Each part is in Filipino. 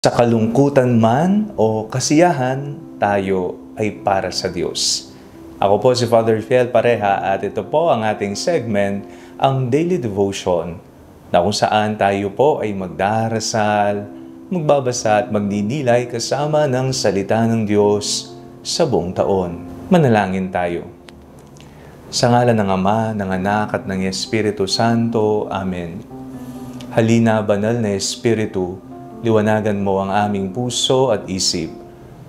Sa kalungkutan man o kasiyahan, tayo ay para sa Diyos. Ako po si Father Fiel Pareha at ito po ang ating segment, ang Daily Devotion, na kung saan tayo po ay magdarasal, magbabasa at magdinilay kasama ng salita ng Diyos sa buong taon. Manalangin tayo. Sa ngalan ng Ama, ng Anak at ng Espiritu Santo. Amen. Halina, banal na Espiritu, liwanagan mo ang aming puso at isip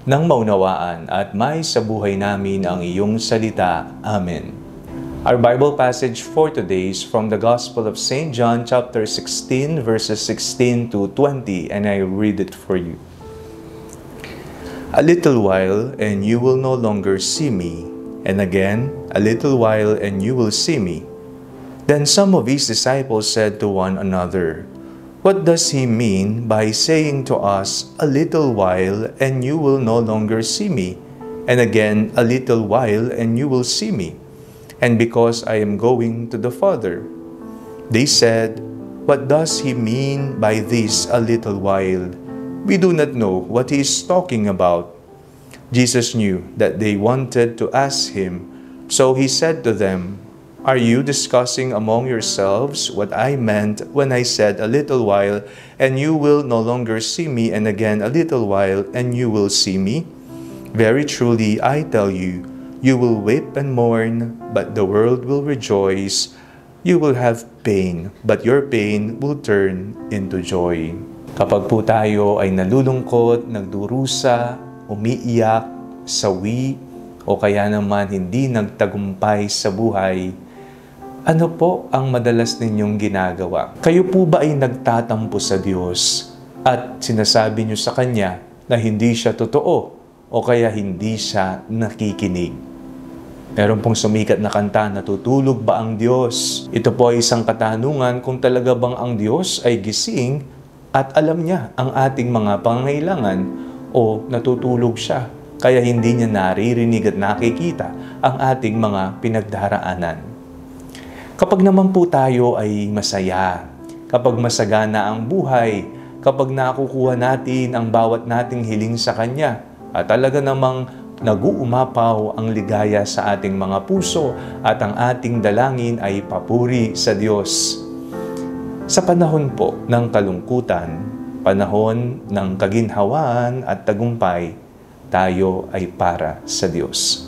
nang maunawaan at may sa buhay namin ang iyong salita. Amen. Our Bible passage for today is from the Gospel of St. John chapter 16 verses 16 to 20, and I read it for you. A little while and you will no longer see me, and again a little while and you will see me. Then some of his disciples said to one another, "What does he mean by saying to us, 'A little while and you will no longer see me,' and again, 'A little while and you will see me'? And because I am going to the Father." They said, "What does he mean by this 'a little while'? We do not know what he is talking about." Jesus knew that they wanted to ask him, so he said to them, "Are you discussing among yourselves what I meant when I said, 'A little while, and you will no longer see me, and again a little while, and you will see me'? Very truly, I tell you, you will weep and mourn, but the world will rejoice. You will have pain, but your pain will turn into joy." Kapag po tayo ay nalulungkot, nagdurusa, umiiyak, sawi, o kaya naman hindi nagtagumpay sa buhay, ano po ang madalas ninyong ginagawa? Kayo po ba ay nagtatampo sa Diyos at sinasabi niyo sa Kanya na hindi siya totoo o kaya hindi siya nakikinig? Meron pong sumikat na kanta, "Natutulog ba ang Diyos?" Ito po ay isang katanungan kung talaga bang ang Diyos ay gising at alam niya ang ating mga pangangailangan o natutulog siya kaya hindi niya naririnig at nakikita ang ating mga pinagdaraanan. Kapag naman po tayo ay masaya, kapag masagana ang buhay, kapag nakukuha natin ang bawat nating hiling sa Kanya, at talaga namang nag-uumapaw ang ligaya sa ating mga puso at ang ating dalangin ay papuri sa Diyos. Sa panahon po ng kalungkutan, panahon ng kaginhawaan at tagumpay, tayo ay para sa Diyos.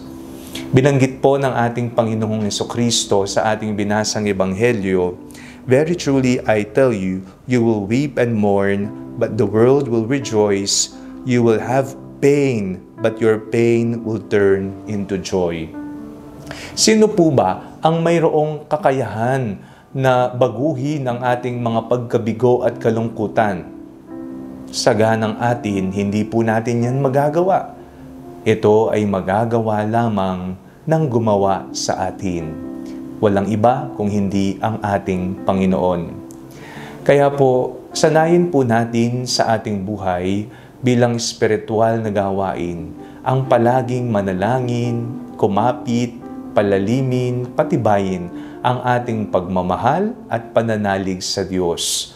Binanggit po ng ating Panginoong Jesucristo sa ating binasang Ebanghelyo, "Very truly I tell you, you will weep and mourn, but the world will rejoice. You will have pain, but your pain will turn into joy." Sino po ba ang mayroong kakayahan na baguhin ang ating mga pagkabigo at kalungkutan? Sa ganang atin, hindi po natin yan magagawa. Ito ay magagawa lamang ng gumawa sa atin. Walang iba kung hindi ang ating Panginoon. Kaya po, sanayin po natin sa ating buhay bilang espiritual na gawain ang palaging manalangin, kumapit, palalimin, patibayin ang ating pagmamahal at pananalig sa Diyos.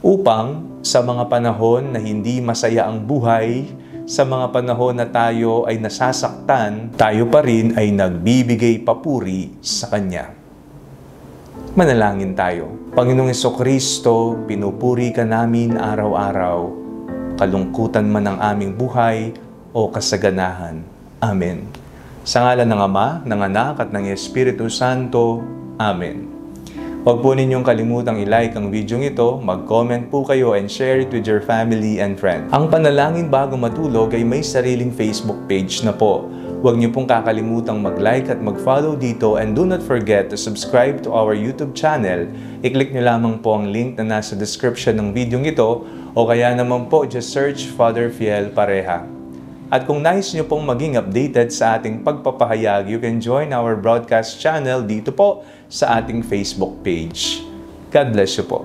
Upang sa mga panahon na hindi masaya ang buhay, sa mga panahon na tayo ay nasasaktan, tayo pa rin ay nagbibigay papuri sa Kanya. Manalangin tayo. Panginoong Jesucristo, pinupuri ka namin araw-araw, kalungkutan man ang aming buhay o kasaganahan. Amen. Sa ngalan ng Ama, ng Anak at ng Espiritu Santo. Amen. Huwag po ninyong kalimutang i-like ang video ito, mag-comment po kayo and share it with your family and friends. Ang Panalangin Bago Matulog ay may sariling Facebook page na po. Huwag niyo pong kakalimutang mag-like at mag-follow dito, and do not forget to subscribe to our YouTube channel. I-click niyo lamang po ang link na nasa description ng video ito, o kaya naman po just search Father Fiel Pareha. At kung nais niyo pong maging updated sa ating pagpapahayag, you can join our broadcast channel dito po sa ating Facebook page. God bless you po.